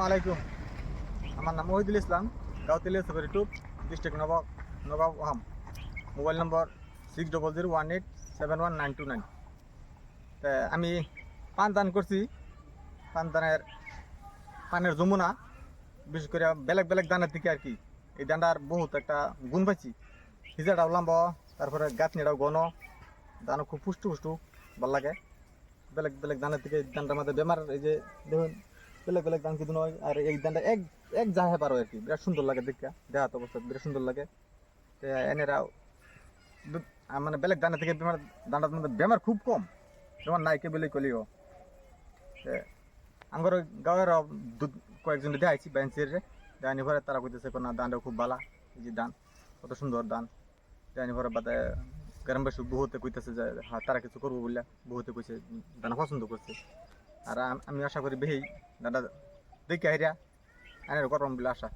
আলাইকুম। আমার নাম মহিদুল ইসলাম, গাঁও Teliachhari two, district Nagaon. Mobile number 6001871929। আমি পান দান করছি। পানের যমুনা, বিশেষ করে বেলেগ বেলেগ দানের থেকে আর কি। এই দানটার বহুত একটা গুণ পাইছি। হিজাটাও লম্বা, তারপরে গাঁথনিটাও ঘন, দানও খুব পুষ্টু পুষ্টু, ভাল লাগে। বেলেগ বেলেগ দানের থেকে দানটার মধ্যে বেমার, এই যে দেখুন বেলেগ বেলেগ দান কিন্তু নয়। আর এই দানটা এক এক জাহে পারো আর কি, বিরাট সুন্দর লাগে দেখা, দেহাত অবস্থা বিরাট সুন্দর লাগে। এনেরাও মানে বেলেগ দানের থেকে দানটার মধ্যে বেমার খুব কম, যেমন নাই কেবলই কলিও। আমার গাঁয়ের কয়েকজন দেখাইছি বেঞ্চের দেখানি ভরে, তারা কইতেছে না দানটা খুব ভালো। এই যে দান কত সুন্দর দান দেখানি ভরে বাদে গ্রামবাসী বহুতে কইতেছে যে হ্যাঁ তারা কিছু করবো বললে, বহুতে কইছে দানা পছন্দ করছে। আর আমি আশা করি বেহি দাদা দেখে হাইরা আনের করম বলে আশা।